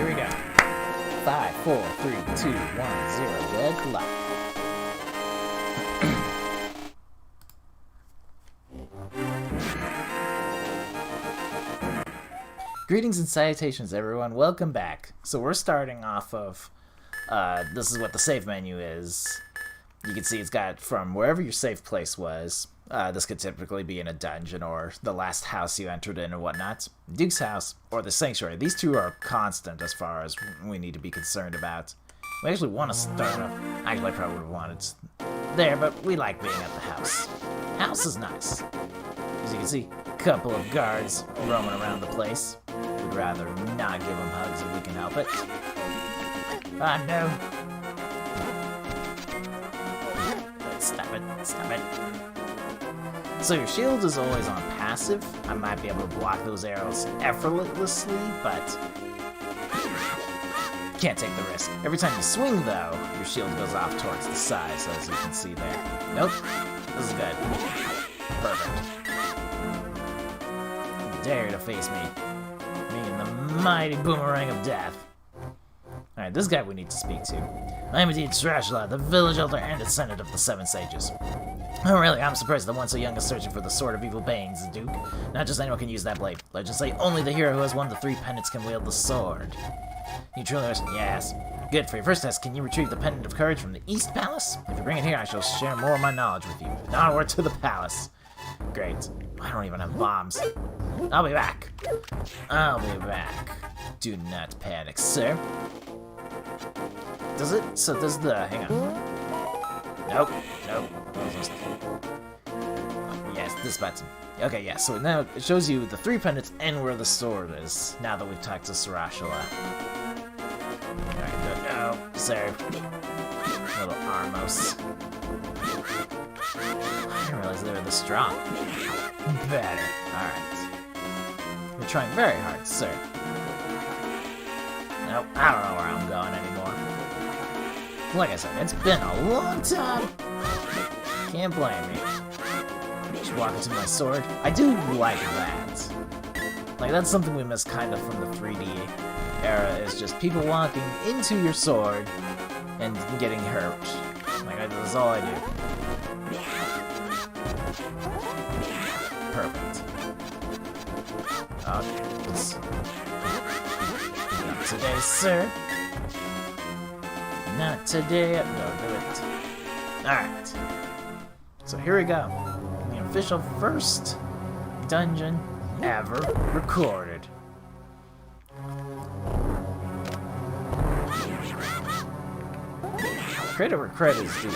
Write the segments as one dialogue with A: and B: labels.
A: here we go. 5, 4, 3, 2, 1, 0. Good luck. Greetings and salutations, everyone. Welcome back. So we're starting off of, this is what the save menu is. You can see it's got from wherever your safe place was. This could typically be in a dungeon or the last house you entered in or whatnot. Duke's house or the sanctuary. These two are constant as far as we need to be concerned about. We actually want to start up. Actually, I probably would have wanted there, but we like being at the house. House is nice. As you can see, a couple of guards roaming around the place. We'd rather not give them hugs if we can help it. Ah, no. Stop it. Stop it. So your shield is always on passive. I might be able to block those arrows effortlessly, but can't take the risk. Every time you swing, though, your shield goes off towards the side, so as you can see there. Nope. This is good. Perfect. Dare to face me. Me and the mighty boomerang of death. Alright, this guy we need to speak to. I am indeed ShareAlike, the village elder and descendant of the Seven Sages. Oh really, I'm surprised that one so young is searching for the Sword of Evil Banes, Duke. Not just anyone can use that blade. Legends say only the hero who has won the 3 pendants can wield the sword. You truly listen? Yes. Good, for your first test, can you retrieve the Pendant of Courage from the East Palace? If you bring it here, I shall share more of my knowledge with you. Onward to the palace. Great. I don't even have bombs. I'll be back. I'll be back. Do not panic, sir. Does it? So does the... hang on. Nope. Nope. Yes, this button. Okay, yeah, so now it shows you the 3 pendants and where the sword is, now that we've talked to ShareAlike. Alright, good. Oh, sir. Little Armos. I didn't realize they were this strong. Better. Alright. You're trying very hard, sir. Nope, I don't know where I'm going anymore. Like I said, it's been a long time. Can't blame me. Just walk into my sword. I do like that. Like, that's something we missed kind of from the 3D era, is just people walking into your sword and getting hurt. Like, that's all I do. Perfect. Okay. Not today, sir. Not today. No, do it. Alright. So here we go. The official first dungeon ever recorded. Credit where credit is due.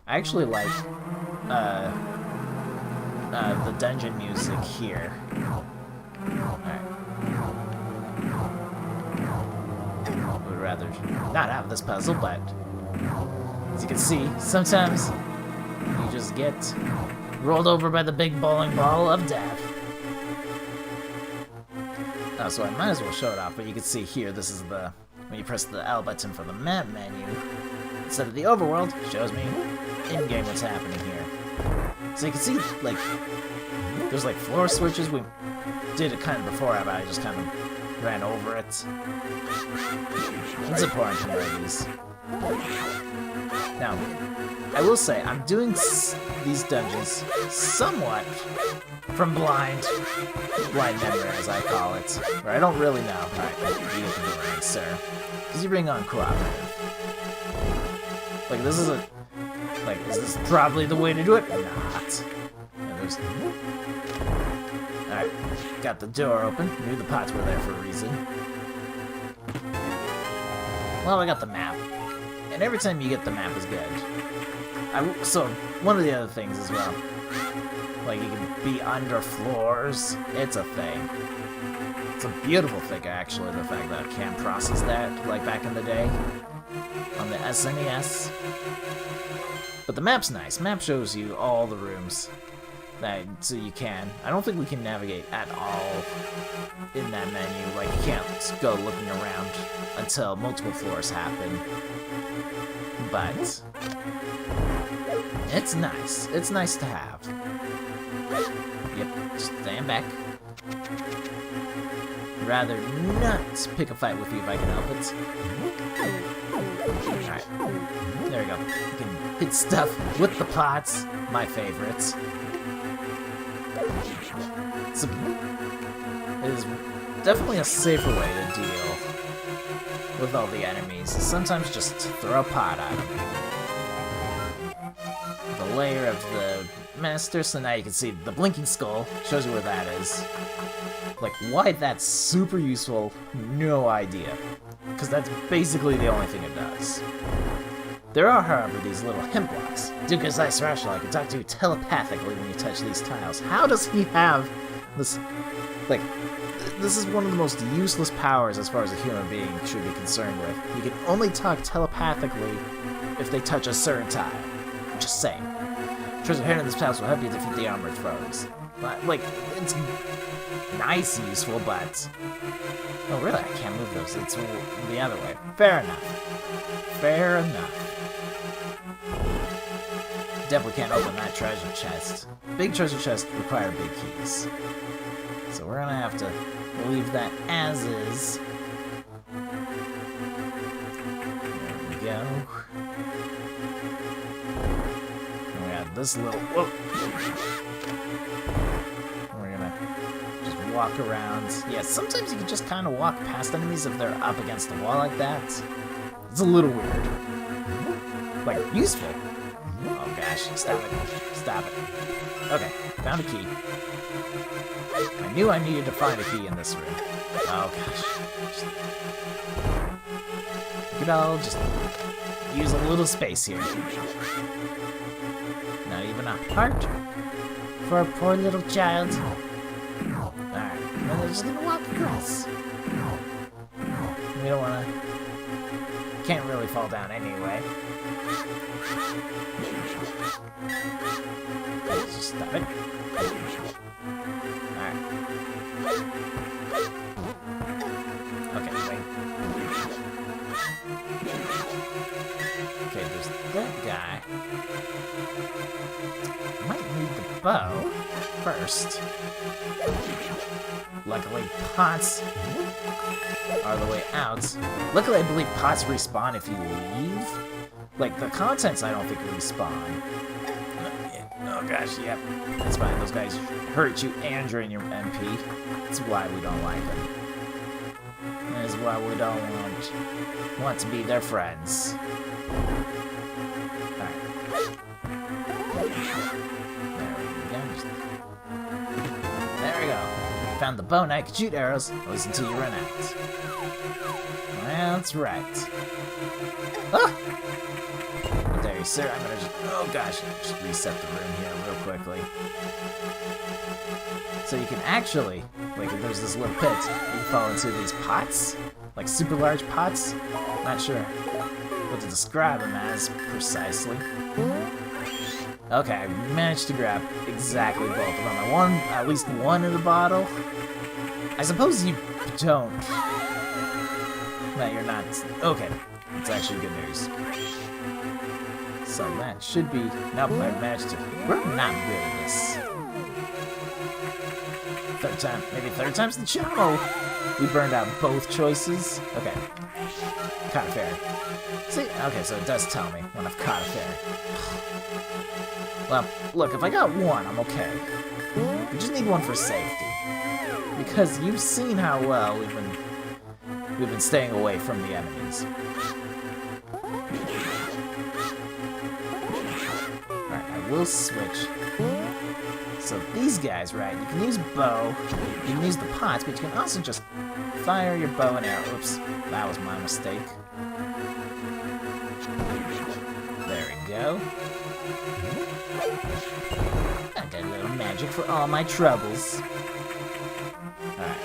A: I actually like the dungeon music here. Alright. Would rather not have this puzzle, but as you can see, sometimes you just get rolled over by the big bowling ball of death. Oh, so I might as well show it off, but you can see here, this is the, when you press the L button for the map menu, instead of the overworld, it shows me in-game what's happening here. So you can see, like, there's like floor switches. We did it kind of before, but I just kind of ran over it. It's important to know these. Now, I will say, I'm doing these dungeons somewhat from blind memory, as I call it. Where I don't really know. Alright, you get the boomerang, sir. Because you bring on cooperative. Like, this is a... like, is this probably the way to do it? Not. Alright, got the door open. Knew the pots were there for a reason. Well, I got the map. And every time you get the map is good. So, one of the other things as well. Like, you can be under floors. It's a thing. It's a beautiful thing, actually, the fact that I can process that, like back in the day. On the SNES. But the map's nice. Map shows you all the rooms. So you can. I don't think we can navigate at all in that menu. Like, you can't go looking around until multiple floors happen. But it's nice. It's nice to have. Yep, just stand back. rather not pick a fight with you if I can help it. Alright. There we go. You can hit stuff with the pots. My favorites. It is definitely a safer way to deal with all the enemies. Sometimes just throw a pot at them. The layer of the master, so now you can see the blinking skull. Shows you where that is. Like, why that's super useful, no idea. Because that's basically the only thing it does. There are, however, these little hint blocks. QuickChange can talk to you telepathically when you touch these tiles. How does he have this? Like, this is one of the most useless powers as far as a human being should be concerned with. You can only talk telepathically if they touch a certain tile. Just saying. Treasure hidden in this house will help you defeat the armored foes. But, like, it's nice and useful, but... Oh, really? I can't move those. It's the other way. Fair enough. Fair enough. Definitely can't open that treasure chest. Big treasure chests require big keys. So we're gonna have to leave that as is. There we go. And we got this little... Whoa! We're gonna just walk around. Yeah, sometimes you can just kind of walk past enemies if they're up against the wall like that. It's a little weird. Like, useful. Oh gosh, stop it. Stop it. Okay, found a key. I knew I needed to find a key in this room. Oh gosh. You could all just use a little space here. Not even a heart for a poor little child. Alright, well, they're just gonna walk across. We don't wanna... Can't really fall down anyway. Just stop it. Alright. Okay, wait. Okay, there's that guy. Might need the bow first. Luckily, pots are the way out. Luckily, I believe pots respawn if you leave. Like, the contents I don't think respawn. Oh gosh, yep. That's fine. Those guys hurt you and drain your MP. That's why we don't like them. That's why we don't want to be their friends. Alright. There we go. Found the bow and I can shoot arrows, at least until you run out. That's right. Ah! There, sir. I'm gonna just... Oh gosh, just reset the room here real quickly. So you can actually... Like, if there's this little pit, you can fall into these pots. Like, super large pots. Not sure what to describe them as precisely. Okay, I managed to grab exactly both of them. I won at least one in the bottle. I suppose you don't. No, you're not. Okay, it's actually good news. So that should be... Nope, I managed to... We're not good at this. Third time. Maybe third time's the charm. Oh, we burned out both choices. Okay. Caught a fairy. See? Okay, so it does tell me when I've caught a fairy. Well, look, if I got one, I'm okay. We just need one for safety. Because you've seen how well we've been staying away from the enemies. Alright, I will switch. So these guys, right, you can use bow, you can use the pots, but you can also just fire your bow and arrow. Oops, that was my mistake. There we go. I got a little magic for all my troubles. Alright.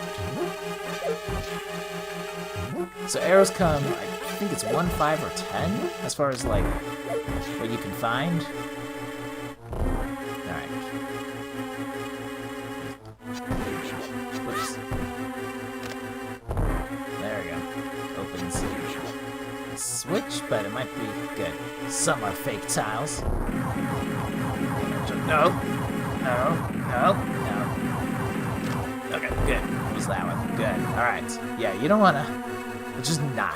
A: So arrows come, I think it's 1, 5, or 10, as far as, like, what you can find. Alright. Whoops. There we go. Opens. Switch, but it might be good. Some are fake tiles. No. No. No. No. Okay, good. Use that one. Good. Alright. Yeah, you don't want to... just not.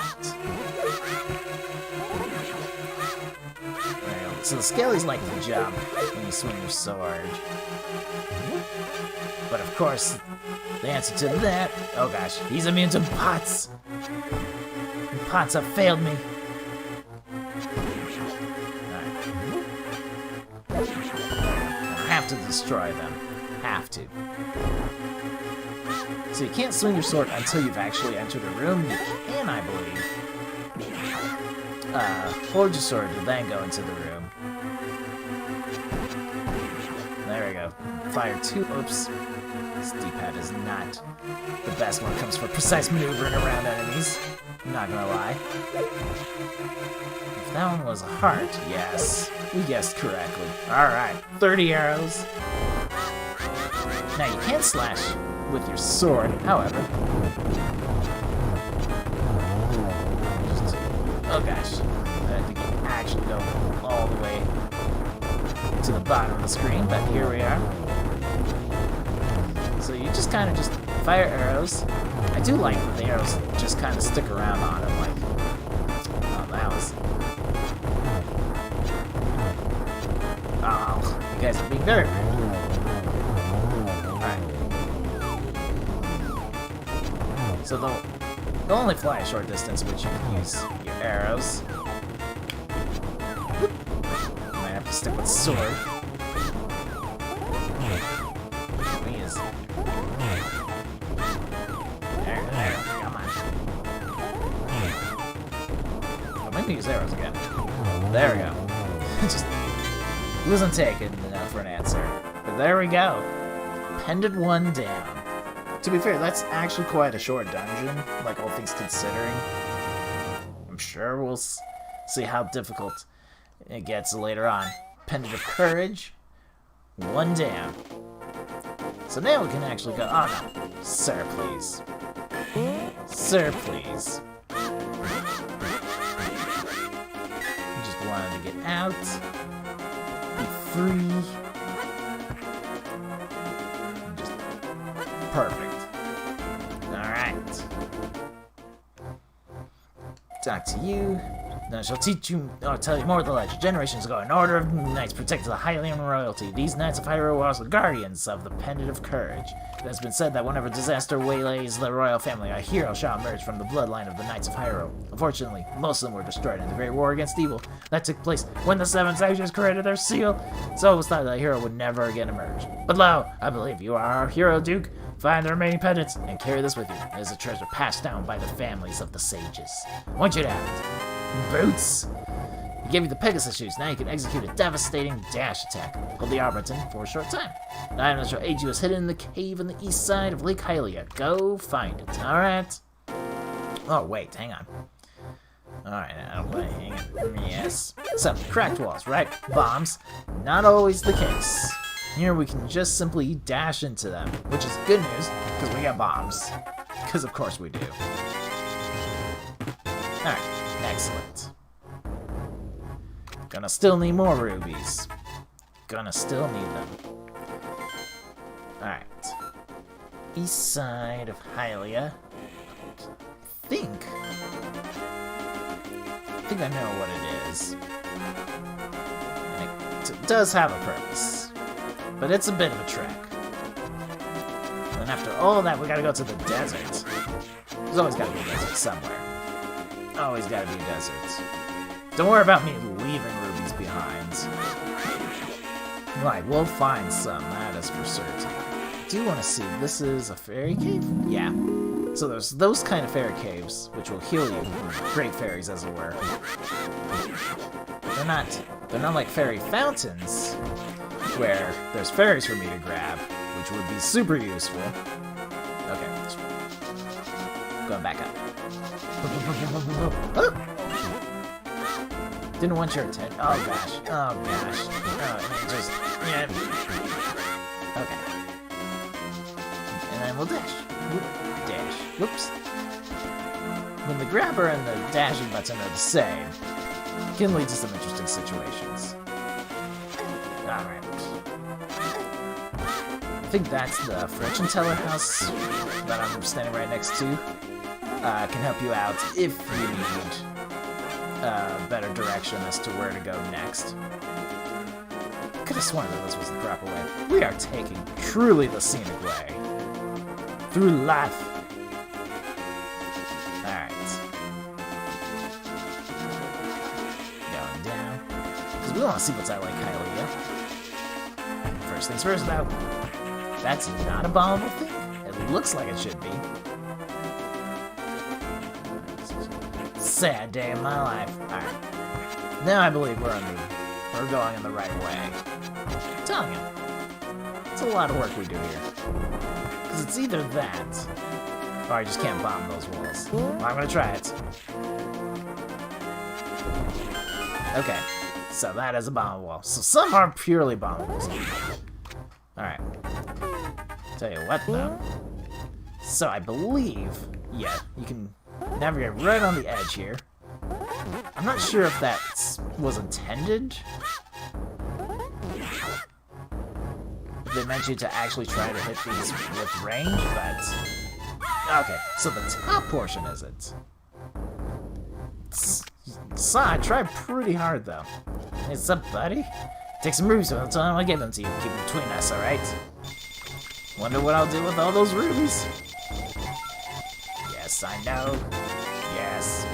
A: Right, so the Scaly's like to jump when you swing your sword. But of course, the answer to that... oh gosh, he's immune to pots! Pots have failed me. I have to destroy them. Have to. So you can't swing your sword until you've actually entered a room. You can, I believe, hold your sword to then go into the room. There we go. Fire 2. Oops. This D-pad is not the best when it comes for precise maneuvering around enemies. I'm not gonna lie. If that one was a heart, yes. We guessed correctly. Alright, 30 arrows. Now you can't slash with your sword, however. Oh gosh. I think you can actually go all the way to the bottom of the screen, but here we are. So you just kind of fire arrows. I do like that the arrows just kind of stick around on him, like... oh, that was... oh, you guys are being very rude. Alright. So they'll only fly a short distance, but you can use your arrows. You might have to stick with sword. Use arrows again. There we go. Just wasn't taken enough for an answer. But there we go. Pendant 1 down. To be fair, that's actually quite a short dungeon, like all things considering. I'm sure we'll see how difficult it gets later on. Pendant of Courage. 1 down. So now we can actually go... oh no. Sir, please. Sir, please. Wanted to get out, be free, just perfect. Alright. Talk to you. Then I shall teach you, or tell you more of the legend. Generations ago, an order of knights protected the Hylian royalty. These knights of Hyrule were also guardians of the Pendant of Courage. It has been said that whenever disaster waylays the royal family, a hero shall emerge from the bloodline of the Knights of Hyrule. Unfortunately, most of them were destroyed in the Great War against Evil. That took place when the Seven Sages created their seal, so it was thought that a hero would never again emerge. But lo, I believe you are our hero, Duke. Find the remaining pendants and carry this with you. It is a treasure passed down by the families of the sages. I want you to have it. Boots! He gave you the Pegasus shoes. Now you can execute a devastating dash attack. Hold the R button for a short time. The item that shall aid you is hidden in the cave on the east side of Lake Hylia. Go find it. Alright. Oh, wait. Hang on. Alright, hang on. Yes. So, cracked walls, right? Bombs. Not always the case. Here we can just simply dash into them, which is good news, because we got bombs. Because of course we do. Alright. Excellent. Gonna still need more rubies. Gonna still need them. Alright. East side of Hylia. I think I know what it is. And it does have a purpose. But it's a bit of a trek. And after all that, we gotta go to the desert. There's always gotta be a desert somewhere. Always gotta be a desert. Don't worry about me leaving rubies behind. Right, we'll find some, that is for certain. I do want to see, this is a fairy cave? Yeah. So there's those kind of fairy caves, which will heal you. Great fairies, as it were. They're not like fairy fountains, where there's fairies for me to grab, which would be super useful. Okay, going back up. Oh! Didn't want your attention. Oh gosh. Oh gosh. Oh, just yeah. Okay. And then we'll dash. Dash. Whoops. When the grabber and the dashing button are the same, it can lead to some interesting situations. Alright. I think that's the fortune teller house that I'm standing right next to. Can help you out if you need better direction as to where to go next. Could have sworn that this was the proper way. We are taking truly the scenic way. Through life. Alright. Going down. Because we want to see what's out like Hylia. First things first, though. That's not a bombable thing. It looks like it should be. Sad day of my life. Alright. Now I believe we're going in the right way. I'm telling you. It's a lot of work we do here. Because it's either that, or I just can't bomb those walls. Well, I'm gonna try it. Okay. So that is a bomb wall. So some are purely bombables. Alright. Tell you what, though. So I believe, yeah, you can navigate right on the edge here. I'm not sure if that was intended. They meant you to actually try to hit these with range, but... Okay, so the top portion isn't. So I tried pretty hard, though. Hey, what's up, buddy? Take some rubies, so that's all I'm gonna give them to you. Keep them between us, alright? Wonder what I'll do with all those rubies? Yes, I know. Yes.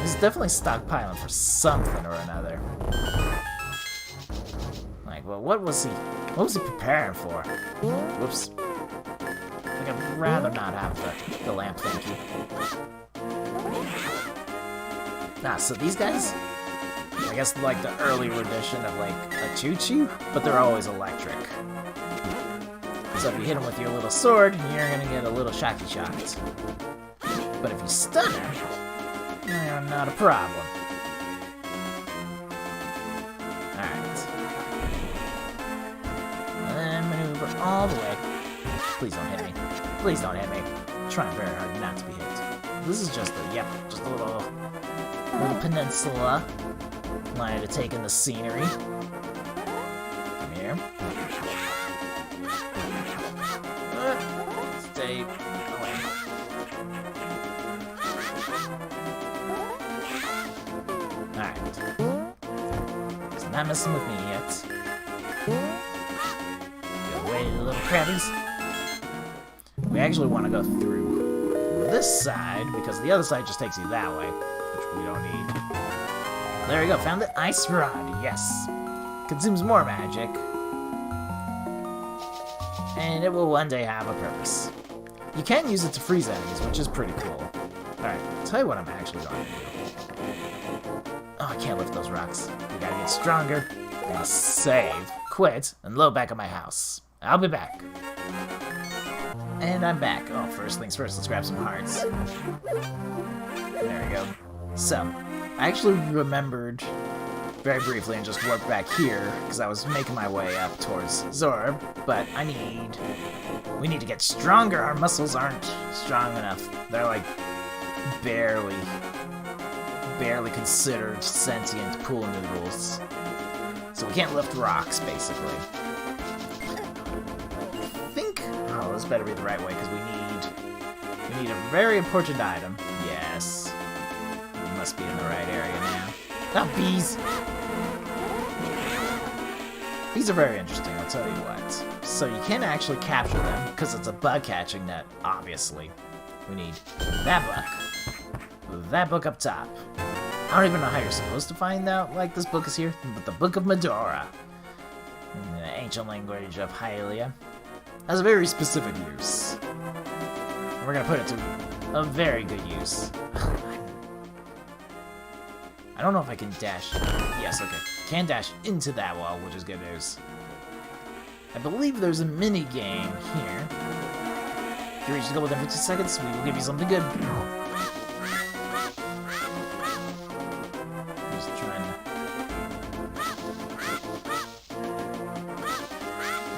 A: He's definitely stockpiling for something or another. Like, well, what was he preparing for? Whoops. Like, I'd rather not have the lamp, thank you. Nah, so these guys, I guess like the early rendition of like a choo-choo, but they're always electric. So if you hit them with your little sword, you're gonna get a little shocky-shocked. But if you stun her, not a problem. Alright. And maneuver all the way. Please don't hit me. Please don't hit me. I'm trying very hard not to be hit. This is just a little peninsula. Line to take in the scenery. Come here. Stay away. Alright. It's not messing with me yet. Get away, little crabbies. We actually want to go through this side, because the other side just takes you that way, which we don't need. There we go, found the ice rod, yes. Consumes more magic. And it will one day have a purpose. You can use it to freeze enemies, which is pretty cool. Alright, tell you what I'm actually going to do. Oh, I can't lift those rocks. We gotta get stronger. I'm gonna save, quit, and load back at my house. I'll be back. And I'm back. Oh, first things first, let's grab some hearts. There we go. So, I actually remembered very briefly and just worked back here, because I was making my way up towards Zorb, but we need to get stronger. Our muscles aren't strong enough. They're like barely considered sentient pool noodles. So we can't lift rocks, basically. I think, oh, this better be the right way, because we need a very important item. Yes. We must be in the right area now. Not bees! These are very interesting, I'll tell you what. So you can actually capture them, because it's a bug catching net, obviously. We need that book. That book up top. I don't even know how you're supposed to find out, like, this book is here, but the Book of Medora, in the ancient language of Hylia, has a very specific use. We're gonna put it to a very good use. I don't know if I can dash. Yes, okay. Can dash into that wall, which is good news. I believe there's a mini game here. If you reach the goal within 50 seconds, we will give you something good. Just trying to...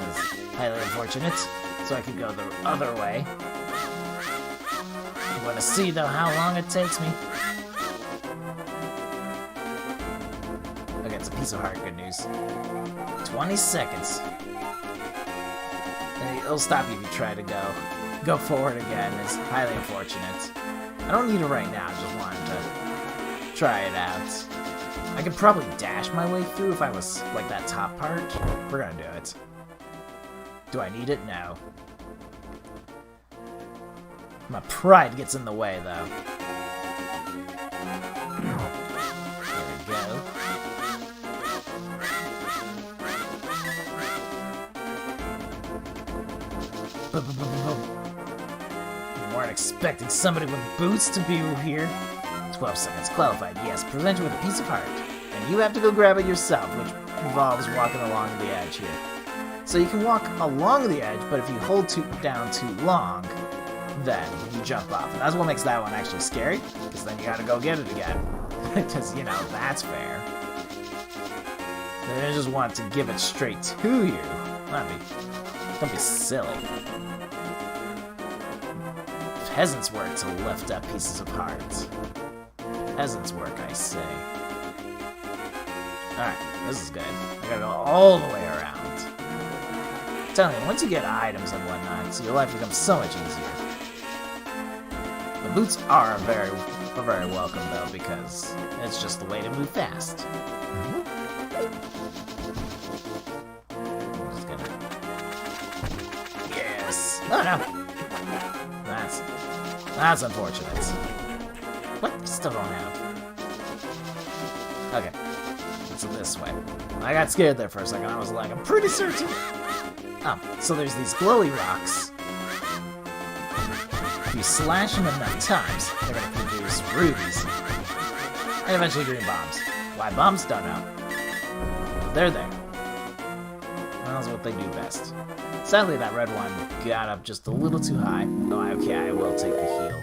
A: That's highly unfortunate, so I could go the other way. I want to see, though, how long it takes me. piece of heart, good news. 20 seconds. And it'll stop you if you try to go forward again. It's highly unfortunate. I don't need it right now, I just wanted to try it out. I could probably dash my way through if I was like that top part. We're gonna do it. Do I need it? No. My pride gets in the way, though. There we go. You weren't expecting somebody with boots to be here. 12 seconds qualified. Yes, presented with a piece of heart. And you have to go grab it yourself, which involves walking along the edge here. So you can walk along the edge, but if you hold down too long, then you jump off. And that's what makes that one actually scary, because then you gotta go get it again. Because, you know, that's fair. They just want to give it straight to you. Don't be silly. Peasants work to lift up pieces of heart. Peasants work, I say. Alright, this is good. I gotta go all the way around. I'm telling you, once you get items and whatnot, so your life becomes so much easier. The boots are very welcome, though, because it's just the way to move fast. I'm just gonna... Yes! Oh, no! That's unfortunate. What? Still don't have. Okay. So this way. I got scared there for a second. I was like, I'm pretty certain. Oh, so there's these glowy rocks. If you slash them enough times, they're going to produce rubies. And eventually green bombs. Why bombs? Don't know. But they're there. That's what they do best. Sadly, that red one got up just a little too high. Oh, okay, I will take the heal.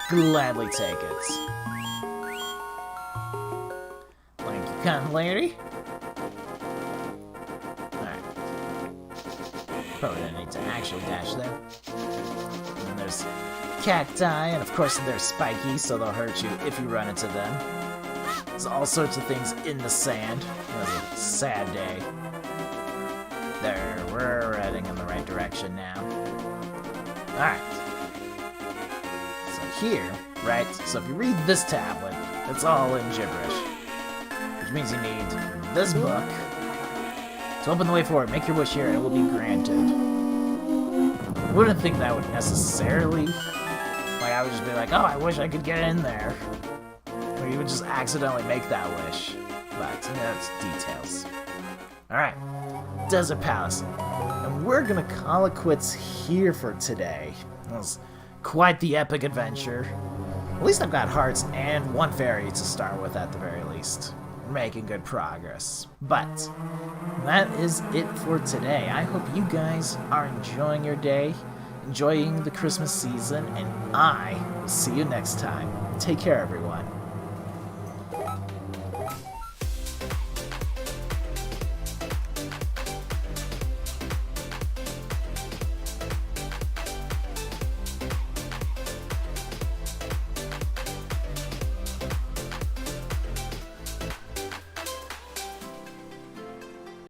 A: Gladly take it. Thank you, kind lady. Alright. Probably didn't need to actually dash there. And then there's cacti, and of course they're spiky, so they'll hurt you if you run into them. There's all sorts of things in the sand. It was a sad day. There, we're heading in the right direction now. Alright. So here, right, so if you read this tablet, it's all in gibberish. Which means you need this book to open the way forward. Make your wish here and it will be granted. I wouldn't think that would necessarily... Like, I would just be like, oh, I wish I could get in there. Or you would just accidentally make that wish. But, you know, that's details. Alright. Desert Palace. And we're gonna call it quits here for today. It was quite the epic adventure. At least I've got hearts and one fairy to start with at the very least. We're making good progress. But that is it for today. I hope you guys are enjoying your day, enjoying the Christmas season, and I will see you next time. Take care, everyone.